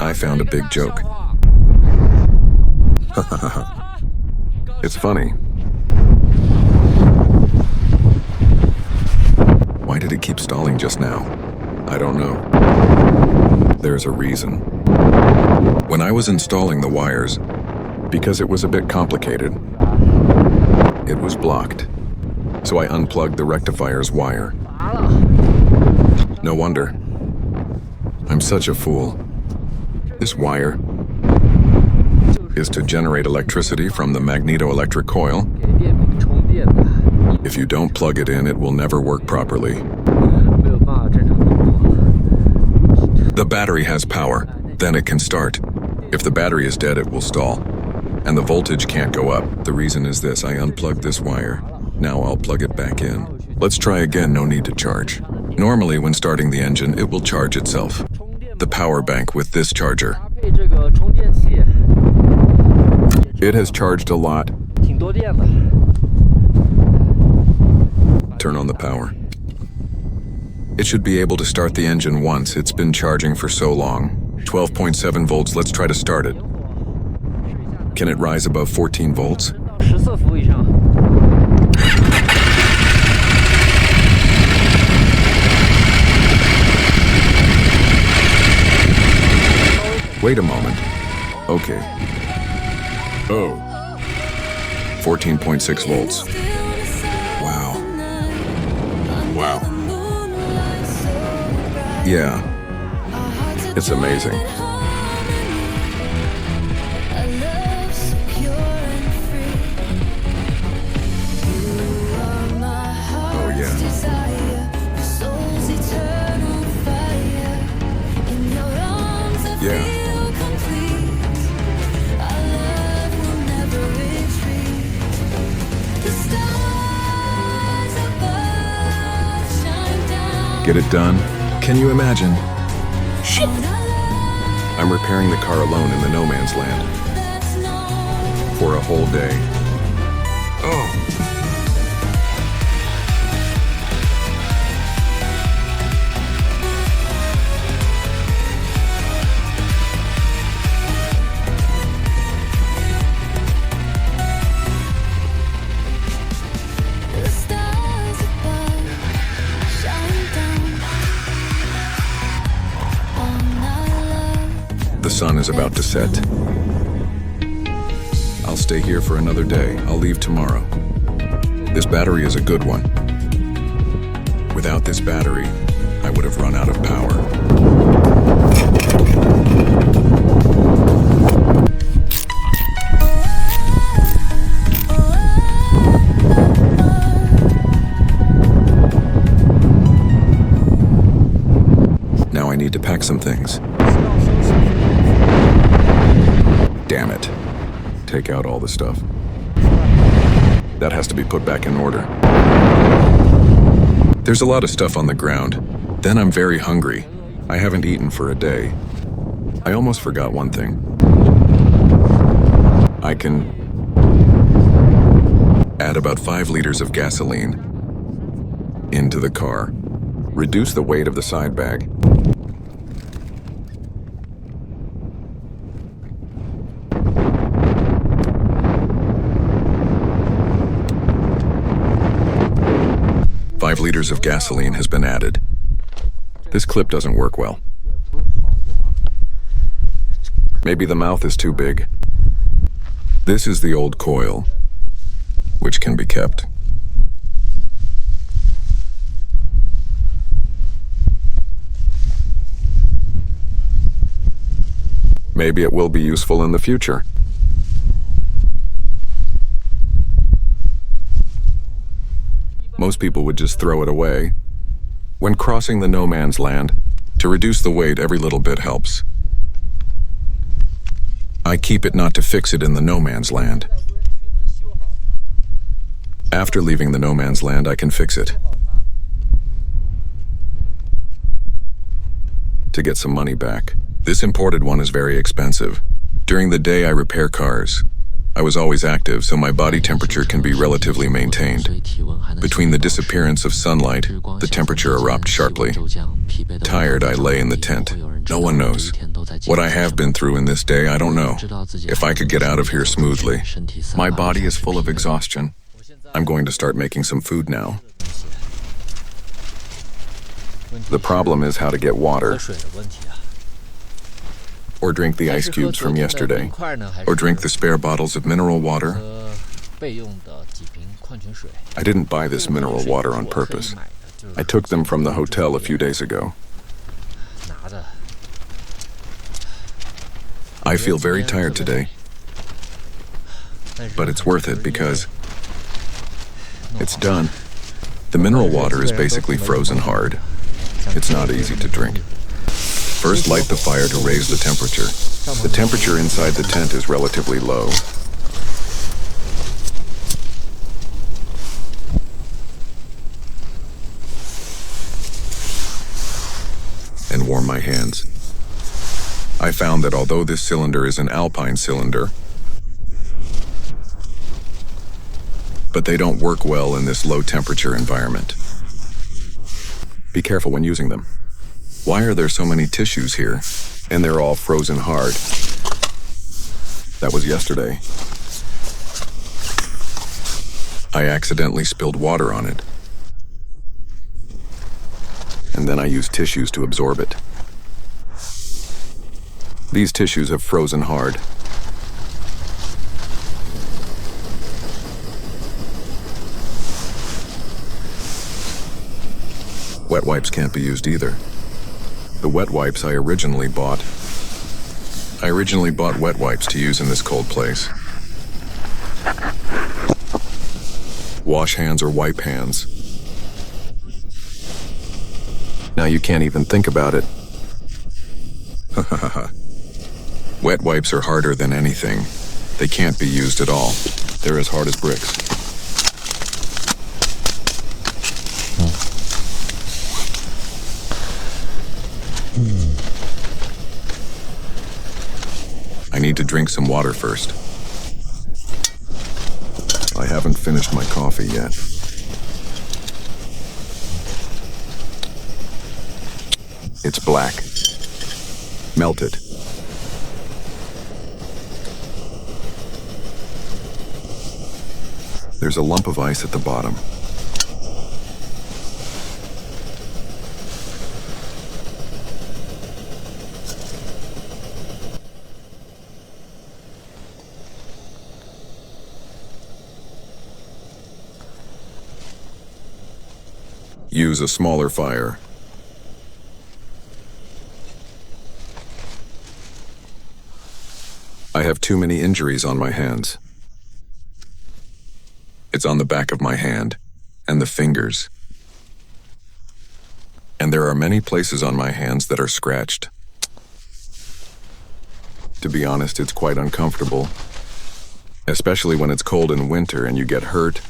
I found a big joke. It's funny. Why did it keep stalling just now? I don't know. There's a reason. When I was installing the wires, because it was a bit complicated, it was blocked. So I unplugged the rectifier's wire. No wonder. I'm such a fool. This wire is to generate electricity from the magneto-electric coil. If you don't plug it in, it will never work properly. The battery has power, then it can start. If the battery is dead, it will stall. And the voltage can't go up. The reason is this: I unplugged this wire. Now I'll plug it back in. Let's try again, no need to charge. Normally, when starting the engine, it will charge itself. The power bank with this charger. It has charged a lot. Turn on the power. It should be able to start the engine once. It's been charging for so long. 12.7 volts, let's try to start it. Can it rise above 14 volts? Wait a moment. Okay. Oh. 14.6 volts. Wow. Wow. Yeah. It's amazing. Oh yeah. Yeah. Get it done? Can you imagine? Shit! I'm repairing the car alone in the no man's land. For a whole day. Oh! The sun is about to set. I'll stay here for another day. I'll leave tomorrow. This battery is a good one. Without this battery, I would have run out of power. Now I need to pack some things. Damn it. Take out all the stuff. That has to be put back in order. There's a lot of stuff on the ground. Then I'm very hungry. I haven't eaten for a day. I almost forgot one thing. I can add about 5 liters of gasoline into the car. Reduce the weight of the side bag. Five liters of gasoline has been added. This clip doesn't work well. Maybe the mouth is too big. This is the old coil, which can be kept. Maybe it will be useful in the future. Most people would just throw it away. When crossing the no man's land, to reduce the weight, every little bit helps. I keep it not to fix it in the no man's land. After leaving the no man's land, I can fix it. To get some money back. This imported one is very expensive. During the day, I repair cars. I was always active, so my body temperature can be relatively maintained. Between the disappearance of sunlight, the temperature erupts sharply. Tired, I lay in the tent. No one knows. What I have been through in this day, I don't know. If I could get out of here smoothly. My body is full of exhaustion. I'm going to start making some food now. The problem is how to get water. Or drink the ice cubes from yesterday. Or drink the spare bottles of mineral water. I didn't buy this mineral water on purpose. I took them from the hotel a few days ago. I feel very tired today. But it's worth it because it's done. The mineral water is basically frozen hard. It's not easy to drink. First, light the fire to raise the temperature. The temperature inside the tent is relatively low. And warm my hands. I found that although this cylinder is an alpine cylinder, but they don't work well in this low temperature environment. Be careful when using them. Why are there so many tissues here? And they're all frozen hard. That was yesterday. I accidentally spilled water on it. And then I used tissues to absorb it. These tissues have frozen hard. Wet wipes can't be used either. The wet wipes I originally bought wet wipes to use in this cold place. Wash hands or wipe hands. Now you can't even think about it. Wet wipes are harder than anything. They can't be used at all. They're as hard as bricks. I need to drink some water first. I haven't finished my coffee yet. It's black. Melted. There's a lump of ice at the bottom. Use a smaller fire. I have too many injuries on my hands. It's on the back of my hand and the fingers. And there are many places on my hands that are scratched. To be honest, it's quite uncomfortable, especially when it's cold in winter and you get hurt.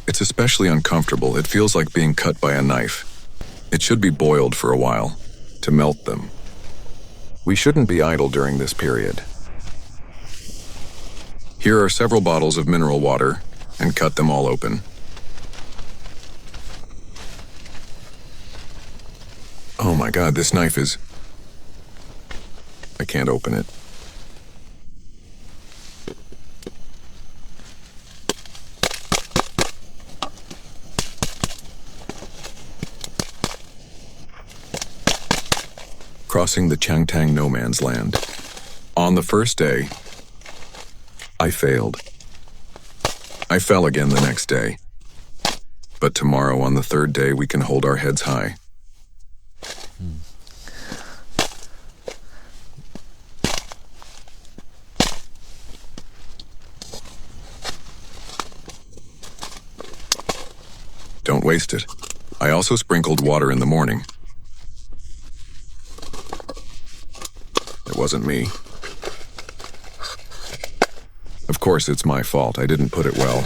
It's especially uncomfortable. It feels like being cut by a knife. It should be boiled for a while to melt them. We shouldn't be idle during this period. Here are several bottles of mineral water, and cut them all open. Oh my God, this knife is... I can't open it. Crossing the Changtang no man's land. On the first day, I failed. I fell again the next day. But tomorrow, on the third day, we can hold our heads high. Don't waste it. I also sprinkled water in the morning. It wasn't me. Of course, it's my fault. I didn't put it well.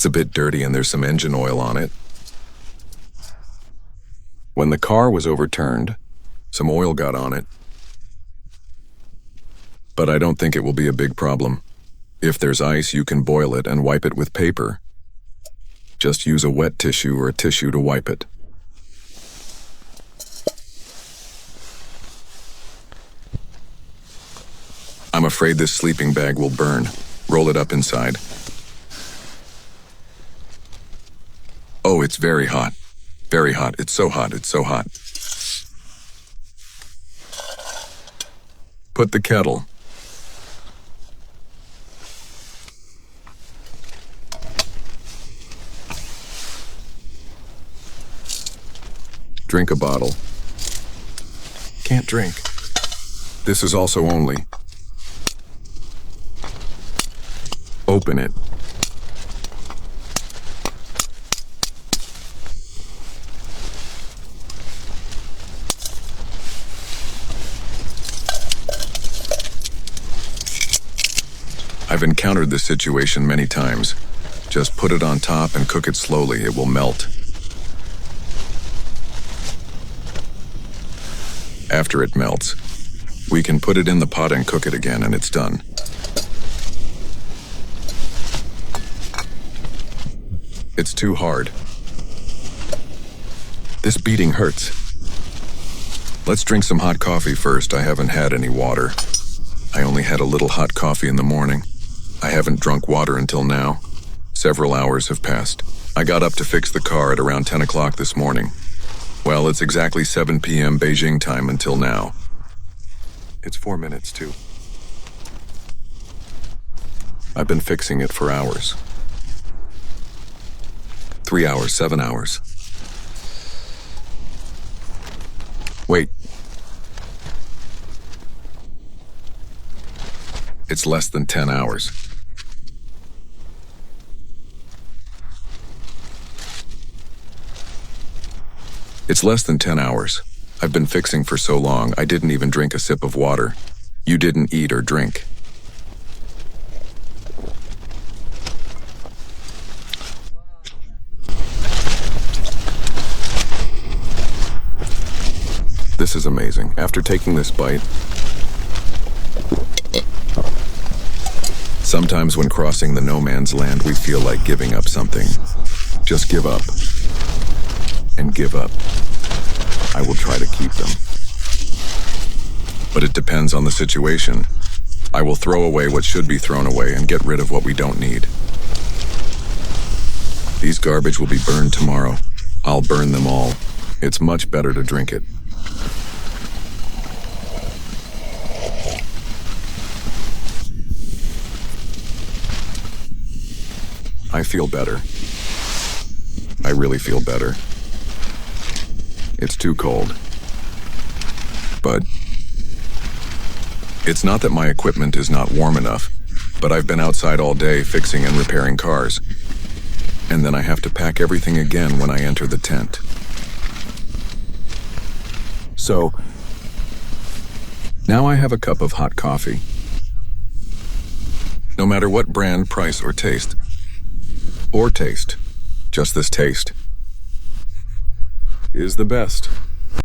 It's a bit dirty and there's some engine oil on it. When the car was overturned, some oil got on it. But I don't think it will be a big problem. If there's ice, you can boil it and wipe it with paper. Just use a wet tissue or a tissue to wipe it. I'm afraid this sleeping bag will burn. Roll it up inside. Oh, it's very hot. Very hot. It's so hot. It's so hot. Put the kettle. Drink a bottle. Can't drink. This is also only. Open it. I've encountered this situation many times. Just put it on top and cook it slowly. It will melt. After it melts, we can put it in the pot and cook it again, and it's done. It's too hard. This beating hurts. Let's drink some hot coffee first. I haven't had any water. I only had a little hot coffee in the morning. I haven't drunk water until now. Several hours have passed. I got up to fix the car at around 10 o'clock this morning. Well, it's exactly 7 p.m. Beijing time until now. It's 4 minutes to. I've been fixing it for hours. 3 hours, 7 hours. Wait. It's less than 10 hours. It's less than 10 hours. I've been fixing for so long, I didn't even drink a sip of water. You didn't eat or drink. This is amazing. After taking this bite, sometimes when crossing the no man's land, we feel like giving up something. Just give up. And give up. I will try to keep them. But it depends on the situation. I will throw away what should be thrown away and get rid of what we don't need. These garbage will be burned tomorrow. I'll burn them all. It's much better to drink it. I feel better. I really feel better. It's too cold. But it's not that my equipment is not warm enough, but I've been outside all day fixing and repairing cars. And then I have to pack everything again when I enter the tent. So, now I have a cup of hot coffee. No matter what brand, price, or taste. Just this taste is the best.